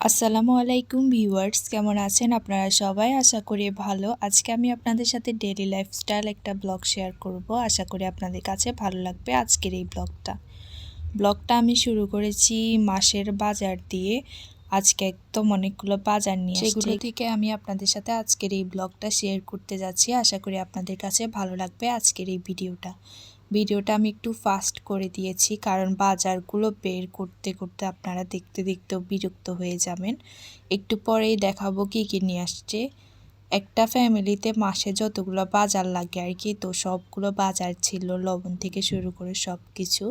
আসসালামু আলাইকুম ভিউয়ার্স, কেমন আছেন আপনারা সবাই? আশা করি ভালো। আজকে আমি আপনাদের সাথে ডেইলি লাইফস্টাইল একটা ব্লগ শেয়ার করব। আশা করি আপনাদের কাছে ভালো লাগবে আজকের এই ব্লগটা আমি শুরু করেছি মাসের বাজার দিয়ে। আজকে একদম অনেকগুলো বাজার নিয়ে সেগুলো থেকে আমি আপনাদের সাথে আজকের এই ব্লগটা শেয়ার করতে যাচ্ছি। আশা করি আপনাদের কাছে ভালো লাগবে আজকের এই ভিডিওটা আমি একটু ফাস্ট করে দিয়েছি, কারণ বাজারগুলো বের করতে করতে আপনারা দেখতে দেখতেও বিরক্ত হয়ে যাবেন। একটু পরেই দেখাবো কী কী নিয়ে আসছে। একটা ফ্যামিলিতে মাসে যতগুলো বাজার লাগে আর কি, তো সবগুলো বাজার ছিল, লবণ থেকে শুরু করে সব কিছু।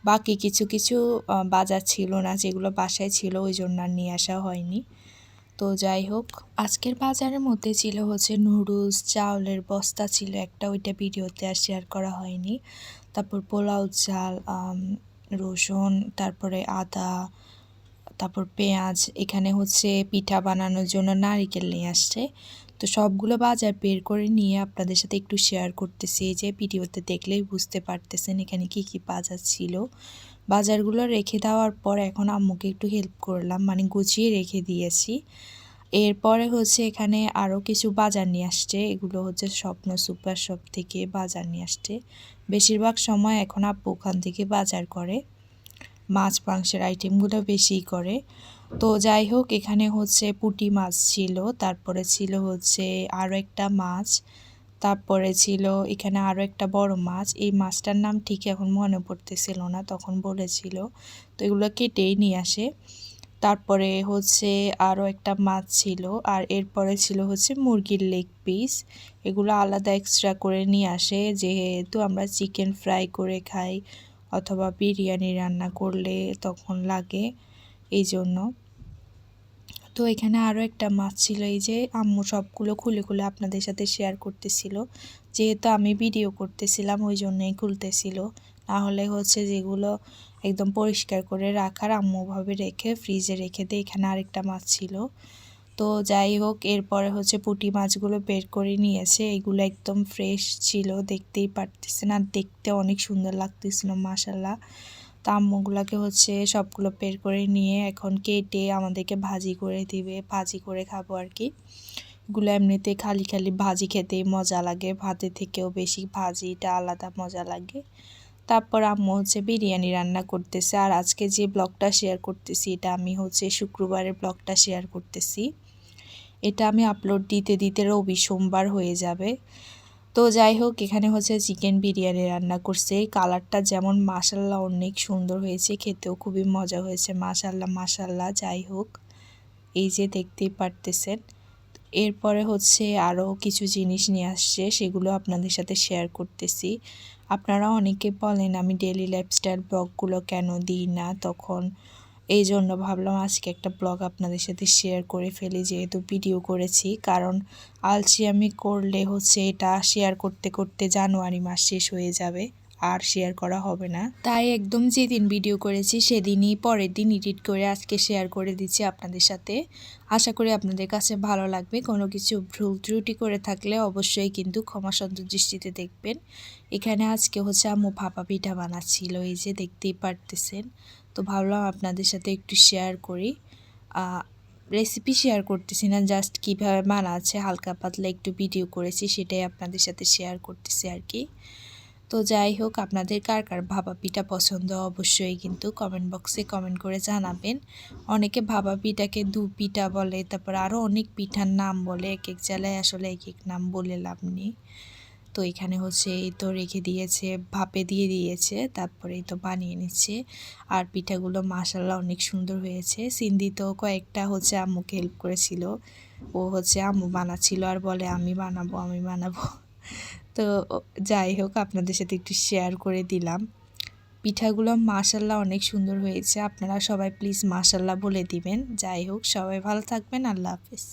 বাকি কিছু কিছু বাজার ছিল না, যেগুলো বাসায় ছিল ওই জন্য আর নিয়ে আসা হয়নি। তো যাই হোক, আজকের বাজারের মধ্যে ছিল হচ্ছে নুডলস, চাউলের বস্তা ছিল একটা, ওইটা ভিডিওতে আর শেয়ার করা হয়নি। তারপর পোলাও চাল, রসুন, তারপরে আদা, তারপর পেঁয়াজ। এখানে হচ্ছে পিঠা বানানোর জন্য নারকেল নিয়ে আসছে। তো সবগুলো বাজার বের করে নিয়ে আপনাদের সাথে একটু শেয়ার করতেছি, যে ভিডিওতে দেখলেই বুঝতে পারতেছেন এখানে কি কি বাজার ছিল। বাজারগুলো রেখে দেওয়ার পর এখন আম্মুকে একটু হেল্প করলাম, মানে গুছিয়ে রেখে দিয়েছি। এরপরে হচ্ছে এখানে আরও কিছু বাজার নিয়ে আসছে, এগুলো হচ্ছে স্বপ্ন সুপার শপ থেকে বাজার নিয়ে আসছে। বেশিরভাগ সময় এখন আব্বু ওখান থেকে বাজার করে, মাছ মাংসের আইটেমগুলো বেশিই করে। তো যাই হোক, এখানে হচ্ছে পুঁটি মাছ ছিল, তারপরে ছিল হচ্ছে আরও একটা মাছ, তারপরে ছিল এখানে আরও একটা বড় মাছ। এই মাছটার নাম ঠিক এখন মনে পড়তেছিল না, তখন বলেছিল। তো এগুলো কেটেই নিয়ে আসে। তারপরে হচ্ছে আরও একটা মাছ ছিল, আর এরপরে ছিল হচ্ছে মুরগির লেগ পিস। এগুলো আলাদা এক্সট্রা করে নিয়ে আসে, যেহেতু আমরা চিকেন ফ্রাই করে খাই অথবা বিরিয়ানি রান্না করলে তখন লাগে, এই জন্য। তো এখানে আরও একটা মাছ ছিল, এই যে আম্মু সবগুলো খুলে খুলে আপনাদের সাথে শেয়ার করতেছিল। যেহেতু আমি ভিডিও করতেছিলাম ওই জন্যই খুলতেছিল, নাহলে হচ্ছে যেগুলো একদম পরিষ্কার করে রাখার আম্মুভাবে রেখে ফ্রিজে রেখে দিয়ে। এখানে আরেকটা মাছ ছিল। তো যাই হোক, এরপরে হচ্ছে পুঁটি মাছগুলো বের করে নিয়েছে। এগুলো একদম ফ্রেশ ছিল, দেখতেই পারতেছেন, আর দেখতে অনেক সুন্দর লাগতেছিল মাশাল্লাহ। তো আম্মুগুলোকে হচ্ছে সবগুলো বের করে নিয়ে এখন কেটে আমাদেরকে ভাজি করে দিবে, ভাজি করে খাবো আর কি। এগুলো এমনিতে খালি খালি ভাজি খেতেই মজা লাগে, ভাতের থেকেও বেশি ভাজিটা আলাদা মজা লাগে। তারপর আম্মু হচ্ছে বিরিয়ানি রান্না করতেছে। আর আজকে যে ব্লগটা শেয়ার করতেছি, এটা আমি হচ্ছে শুক্রবারের ব্লগটা শেয়ার করতেছি। এটা আমি আপলোড দিতে দিতে রবি সোমবার হয়ে যাবে। তো যাই হোক, এখানে হচ্ছে চিকেন বিরিয়ানি রান্না করছে। কালারটা যেমন মাশাল্লাহ অনেক সুন্দর হয়েছে, খেতেও খুবই মজা হয়েছে মাশাল্লাহ মাশাল্লাহ। যাই হোক, এই যে দেখতেই পারতেছেন। এরপরে হচ্ছে আরও কিছু জিনিস নিয়ে আসছে, সেগুলো আপনাদের সাথে শেয়ার করতেছি। আপনারা অনেকে বলেন আমি ডেইলি লাইফস্টাইল ব্লগগুলো কেন দিই না, তখন এই জন্য ভাবলাম আজকে একটা ব্লগ আপনাদের সাথে শেয়ার করে ফেলি, যেহেতু ভিডিও করেছি। কারণ আলসিয়ামি করলে হচ্ছে এটা শেয়ার করতে করতে জানুয়ারি মাস শেষ হয়ে যাবে, আর শেয়ার করা হবে না। তাই একদম যেদিন ভিডিও করেছি সেদিনই পরের দিন এডিট করে আজকে শেয়ার করে দিচ্ছি আপনাদের সাথে। আশা করি আপনাদের কাছে ভালো লাগবে। কোনো কিছু ভুল ত্রুটি করে থাকলে অবশ্যই কিন্তু ক্ষমাসুন্দর দৃষ্টিতে দেখবেন। এখানে আজকে হচ্ছে আম্মু ভাপা পিঠা বানাচ্ছিল, এই যে দেখতেই পারতেছেন। তো ভাবলাম আপনাদের সাথে একটু শেয়ার করি। রেসিপি শেয়ার করতেছি না, জাস্ট কীভাবে বানাচ্ছে হালকা পাতলা একটু ভিডিও করেছি, সেটাই আপনাদের সাথে শেয়ার করতেছি আর কি। তো যাই হোক, আপনাদের কার কার ভাপা পিঠা পছন্দ অবশ্যই কিন্তু কমেন্ট বক্সে কমেন্ট করে জানাবেন। অনেকে ভাপা পিঠাকে দু পিঠা বলে, তারপর আরও অনেক পিঠার নাম বলে, এক এক জেলায় আসলে এক এক নাম বলে লাভ নেই। তো এখানে হচ্ছে এই তো রেখে দিয়েছে, ভাপে দিয়ে দিয়েছে, তারপরে এই তো বানিয়ে নিচ্ছে। আর পিঠাগুলো মাশাল্লাহ অনেক সুন্দর হয়েছে। সিন্ধি তো কয়েকটা হচ্ছে আম্মুকে হেল্প করেছিল, ও হচ্ছে আম্মু বানাচ্ছিল আর বলে আমি বানাবো আমি বানাবো। তো যাই হোক, আপনাদের সাথে একটু শেয়ার করে দিলাম। পিঠাগুলো মাশাল্লাহ অনেক সুন্দর হয়েছে, আপনারা সবাই প্লিজ মাশাল্লাহ বলে দিবেন। যাই হোক, সবাই ভালো থাকবেন, আল্লাহ হাফেজ।